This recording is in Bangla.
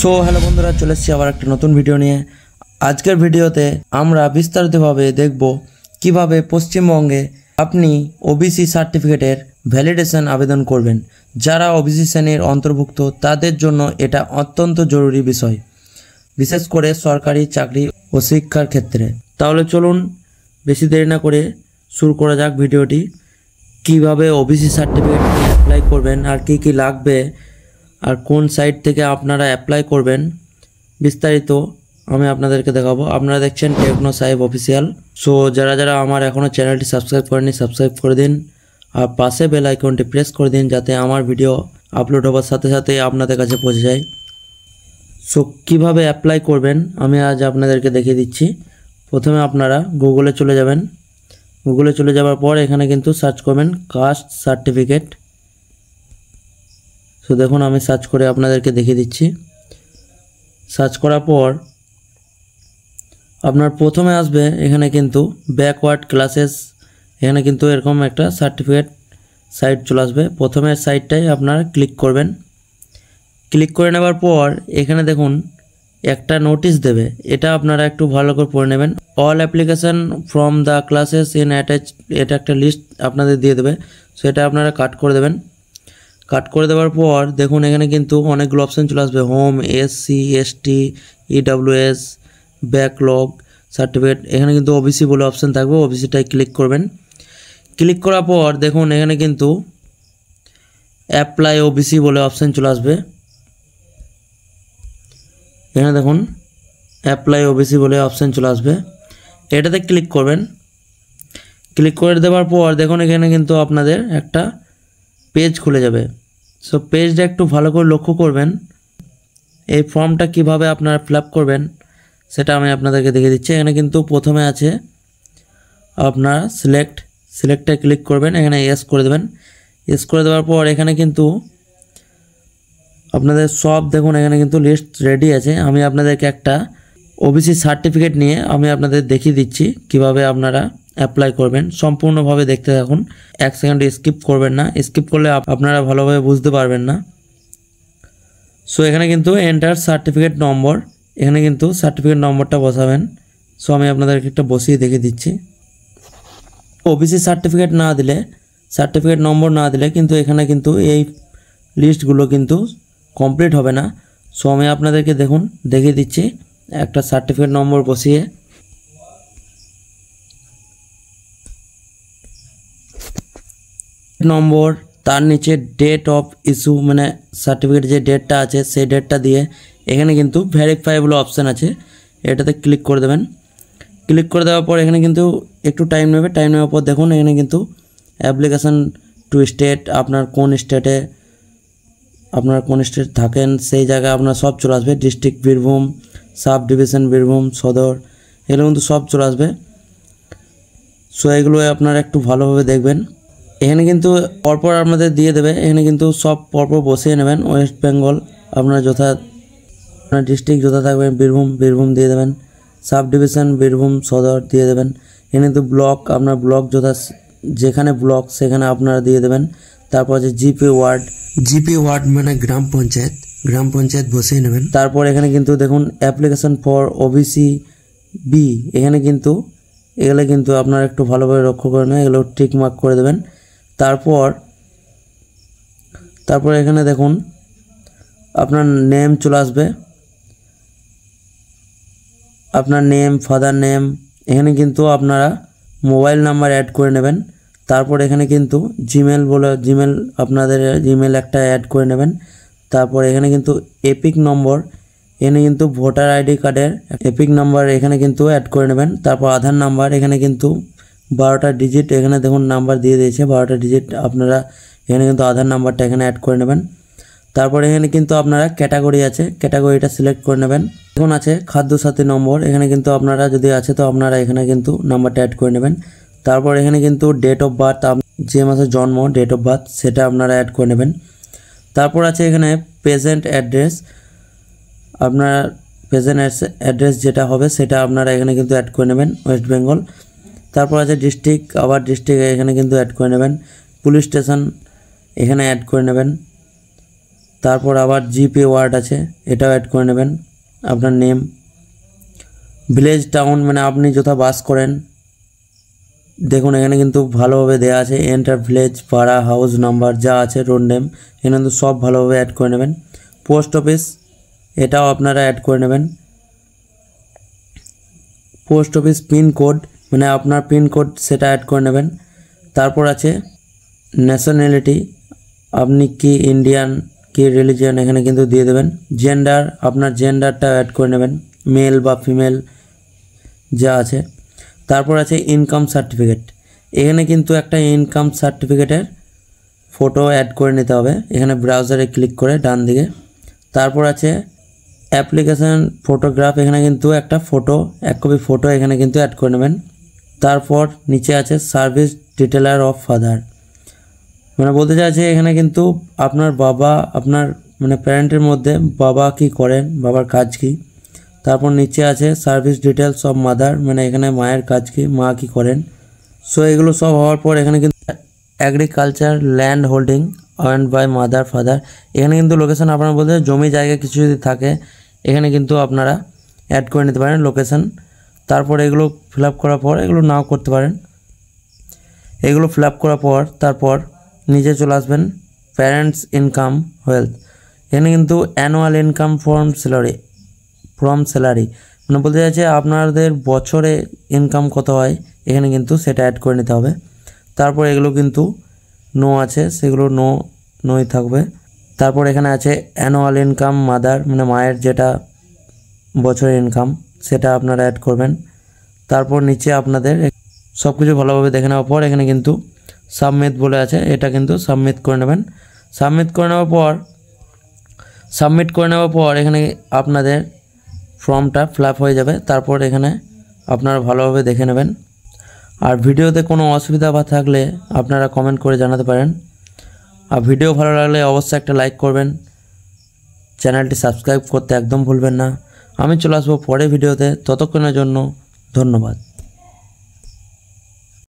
সো হ্যালো বন্ধুরা, চলে এসেছি আবার একটা নতুন ভিডিও নিয়ে। আজকের ভিডিওতে আমরা বিস্তারিতভাবে দেখব কিভাবে পশ্চিমবঙ্গে আপনি ওবিসি সার্টিফিকেটের ভ্যালিডেশন আবেদন করবেন। যারা ওবিসি শ্রেণীর অন্তর্ভুক্ত তাদের জন্য এটা অত্যন্ত জরুরি বিষয়, বিশেষ করে সরকারি চাকরি ও শিক্ষার ক্ষেত্রে। তাহলে চলুন বেশি দেরি না করে শুরু করা যাক ভিডিওটি। কিভাবে ওবিসি সার্টিফিকেট অ্যাপ্লাই করবেন আর কি কি লাগবে আর কোন সাইট থেকে আপনারা অ্যাপ্লাই করবেন বিস্তারিত আমি আপনাদেরকে দেখাবো। আপনারা দেখছেন টেকনো সাহেব অফিসিয়াল। সো যারা আমার এখনও চ্যানেলটি সাবস্ক্রাইব করেনি সাবস্ক্রাইব করে দিন আর পাশে বেল আইকনটি প্রেস করে দিন যাতে আমার ভিডিও আপলোড হওয়ার সাথে সাথে আপনাদের কাছে পৌঁছে যায়। সো কিভাবে অ্যাপ্লাই করবেন আমি আজ আপনাদেরকে দেখিয়ে দিচ্ছি। প্রথমে আপনারা গুগলে চলে যাবেন। গুগলে চলে যাওয়ার পর এখানে কিন্তু সার্চ করবেন কাস্ট সার্টিফিকেট। তো দেখুন আমি সার্চ করে আপনাদেরকে দেখিয়ে দিচ্ছি। সার্চ করার পর আপনার প্রথমে আসবে এখানে কিন্তু ব্যাকওয়ার্ড ক্লাসেস, এখানে কিন্তু এরকম একটা সার্টিফিকেট সাইট চলে আসবে। প্রথমের সাইটটাই আপনারা ক্লিক করবেন। ক্লিক করে নেবার পর এখানে দেখুন একটা নোটিশ দেবে, এটা আপনারা একটু ভালো করে পড়ে নেবেন। All application from the classes in attach, এটা একটা লিস্ট আপনাদের দিয়ে দেবে। সো এটা আপনারা কাট করে দেবেন। কাট করে দেওয়ার পর দেখুন এখানে কিন্তু অনেকগুলো অপশান চলে আসবে, home, SC, ST, EWS, backlog certificate. এখানে কিন্তু ওবিসি বলে অপশান থাকবে, ওবিসিটাই ক্লিক করবেন। ক্লিক করার পর দেখুন এখানে কিন্তু অ্যাপ্লাই ওবিসি বলে অপশান চলে আসবে। এখানে দেখুন অ্যাপ্লাই ওবিসি বলে অপশান চলে আসবে, এটাতে ক্লিক করবেন। ক্লিক করে দেওয়ার পর দেখুন এখানে কিন্তু আপনাদের একটা পেজ খুলে যাবে। সো পেজটা একটু ভালো করে লক্ষ্য করবেন। এই ফর্মটা কিভাবে আপনারা ফিল আপ করবেন সেটা আমি আপনাদেরকে দেখিয়ে দিচ্ছি। এখানে কিন্তু প্রথমে আছে আপনারা সিলেক্টে ক্লিক করবেন, এখানে ইয়েস করে দেবেন। ইয়েস করে দেওয়ার পর এখানে কিন্তু আপনাদের সব দেখুন এখানে কিন্তু লিস্ট রেডি আছে। আমি আপনাদেরকে একটা ওবিসি সার্টিফিকেট নিয়ে আমি আপনাদের দেখিয়ে দিচ্ছি কিভাবে আপনারা অ্যাপ্লাই করবেন। সম্পূর্ণভাবে দেখতে থাকুন, এক সেকেন্ড স্কিপ করবেন না, স্কিপ করলে আপনারা ভালোভাবে বুঝতে পারবেন না। সো এখানে কিন্তু এন্টার সার্টিফিকেট নম্বর, এখানে কিন্তু সার্টিফিকেট নম্বরটা বসাবেন। সো আমি আপনাদেরকে একটা বসিয়ে দেখিয়ে দিচ্ছি। ওবিসি সার্টিফিকেট না দিলে, সার্টিফিকেট নম্বর না দিলে কিন্তু এখানে কিন্তু এই লিস্টগুলো কিন্তু কমপ্লিট হবে না। সো আমি আপনাদেরকে দেখুন দেখিয়ে দিচ্ছি একটা সার্টিফিকেট নম্বর বসিয়ে। নম্বর, তার নিচে ডেট অফ ইস্যু মানে সার্টিফিকেট যে ডেটটা আছে সেই ডেটটা দিয়ে এখানে কিন্তু ভেরিফাইবল অপশান আছে, এটাতে ক্লিক করে দেবেন। ক্লিক করে দেওয়ার পর এখানে কিন্তু একটু টাইম নেবে। টাইম নেওয়ার পর দেখুন এখানে কিন্তু অ্যাপ্লিকেশান টু স্টেট, আপনার কোন স্টেটে থাকেন সেই জায়গায় আপনার সব চলে আসবে। District Birbhum, sub division Birbhum, সদর, এগুলো কিন্তু সব চলে আসবে। সো এগুলো আপনারা একটু ভালোভাবে দেখবেন। এখানে কিন্তু পরপর আপনাদের দিয়ে দেবে, এখানে কিন্তু সব পরপর বসিয়ে নেবেন। ওয়েস্ট বেঙ্গল আপনার আপনার ডিস্ট্রিক্ট যথা থাকবে বীরভূম দিয়ে দেবেন। সাব ডিভিশন বীরভূম সদর দিয়ে দেবেন। এখানে কিন্তু ব্লক, আপনার ব্লক যেখানে ব্লক সেখানে আপনারা দিয়ে দেবেন। তারপর আছে জিপি ওয়ার্ড মানে গ্রাম পঞ্চায়েত বসিয়ে নেবেন। তারপর এখানে কিন্তু দেখুন অ্যাপ্লিকেশন ফর ওবিসি বি, এখানে কিন্তু এগুলো কিন্তু আপনারা একটু ভালোভাবে লক্ষ্য করে নেবেন, এগুলো টিক মার্ক করে দেবেন। তারপর এখানে দেখুন আপনার নেম চলে আসবে, আপনার নেম, ফাদার নেম, এখানে কিন্তু আপনারা মোবাইল নাম্বার অ্যাড করে নেবেন। তারপর এখানে কিন্তু জিমেল আপনাদের জিমেল একটা অ্যাড করে নেবেন। তারপর এখানে কিন্তু এপিক নম্বর, এখানে কিন্তু ভোটার আইডি কার্ডের এপিক নাম্বার এখানে কিন্তু অ্যাড করে নেবেন। তারপর আধার নাম্বার, এখানে কিন্তু 12টা ডিজিট এখানে দেখুন নাম্বার দিয়ে দিয়েছে 12টা ডিজিট, আপনারা এখানে কিন্তু আধার নাম্বারটা এখানে অ্যাড করে নেবেন। তারপর এখানে কিন্তু আপনারা ক্যাটাগরি আছে, ক্যাটাগরিটা সিলেক্ট করে নেবেন। এখন আছে খাদ্যসাথী নম্বর, এখানে কিন্তু আপনারা যদি আছে তো আপনারা এখানে কিন্তু নাম্বারটা অ্যাড করে নেবেন। তারপর এখানে কিন্তু ডেট অফ বার্থ, যে মাসে জন্ম ডেট অফ বার্থ সেটা আপনারা অ্যাড করে নেবেন। তারপর আছে এখানে প্রেজেন্ট অ্যাড্রেস, আপনার প্রেজেন্ট অ্যাড্রেস যেটা হবে সেটা আপনারা এখানে কিন্তু অ্যাড করে নেবেন, ওয়েস্ট বেঙ্গল। তারপর আছে ডিস্ট্রিক্ট, আবার ডিস্ট্রিক্ট এখানে কিন্তু অ্যাড করে নেবেন। পুলিশ স্টেশন এখানে অ্যাড করে নেবেন। তারপর আবার জিপে ওয়ার্ড আছে, এটাও অ্যাড করে নেবেন। আপনার নেম, ভিলেজ, টাউন মানে আপনি কোথাও বাস করেন, দেখুন এখানে কিন্তু ভালোভাবে দেওয়া আছে। এন্টার ভিলেজ, পাড়া, হাউস নাম্বার যা আছে, রোড নেম, এখানে কিন্তু সব ভালোভাবে অ্যাড করে নেবেন। পোস্ট অফিস, এটাও আপনারা অ্যাড করে নেবেন। পোস্ট অফিস পিনকোড মানে আপনার পিনকোড সেটা অ্যাড করে নেবেন। তারপর আছে ন্যাশনালিটি, আপনি কি ইন্ডিয়ান কি রিলিজিয়ন এখানে কিন্তু দিয়ে দেবেন। জেন্ডার, আপনার জেন্ডারটা অ্যাড করে নেবেন, মেল বা ফিমেল যা আছে। তারপর আছে ইনকাম সার্টিফিকেট, এখানে কিন্তু একটা ইনকাম সার্টিফিকেটের ফটো অ্যাড করে নিতে হবে। এখানে ব্রাউজারে ক্লিক করে ডান দিকে। তারপর আছে অ্যাপ্লিকেশান ফটোগ্রাফ, এখানে কিন্তু একটা ফটো, 1 কপি ফটো এখানে কিন্তু অ্যাড করে নেবেন। তারপর নিচে আছে সার্ভিস ডিটেলার অফ ফাদার, মানে বলতে চাইছে এখানে কিন্তু আপনার বাবা, আপনার মানে প্যারেন্টের মধ্যে বাবা কি করেন, বাবার কাজ কি। তারপর নিচে আছে সার্ভিস ডিটেলস অফ মাদার, মানে এখানে মায়ের কাজ কি, মা কি করেন। সো এগুলো সব হওয়ার পর এখানে কিন্তু agriculture land holding and by mother father, এখানে কিন্তু লোকেশন আপনার বলতে জমি জায়গা কিছু যদি থাকে এখানে কিন্তু আপনারা অ্যাড করে নিতে পারেন লোকেশন। তারপর এগুলো ফিল আপ করার পর, এগুলো নাও করতে পারেন। এগুলো ফিল আপ করার পর তারপর নিচে চলে আসবেন প্যারেন্টস ইনকাম ওয়েলথ, এখানে কিন্তু অ্যানুয়াল ইনকাম ফ্রম স্যালারি মানে বলতে চাইছে আপনাদের বছরে ইনকাম কত হয় এখানে কিন্তু সেটা অ্যাড করে নিতে হবে। তারপর এগুলো কিন্তু নো আছে, সেগুলো নোই থাকবে। তারপর এখানে আছে অ্যানুয়াল ইনকাম মাদার, মানে মায়ের যেটা বছরের ইনকাম সেটা আপনারা অ্যাড করবেন। তারপর নিচে আপনাদের সব কিছু ভালোভাবে দেখে নেওয়ার পর এখানে কিন্তু সাবমিট বলে আছে, এটা কিন্তু সাবমিট করে নেবেন। সাবমিট করে নেওয়ার পর এখানে আপনাদের ফর্মটা ফিল আপ হয়ে যাবে। তারপর এখানে আপনারা ভালোভাবে দেখে নেবেন। আর ভিডিওতে কোনো অসুবিধা বা থাকলে আপনারা কমেন্ট করে জানাতে পারেন। আর ভিডিও ভালো লাগলে অবশ্যই একটা লাইক করবেন, চ্যানেলটি সাবস্ক্রাইব করতে একদম ভুলবেন না। আমি চলে আসবো পরের ভিডিওতে, ততক্ষণের জন্য ধন্যবাদ।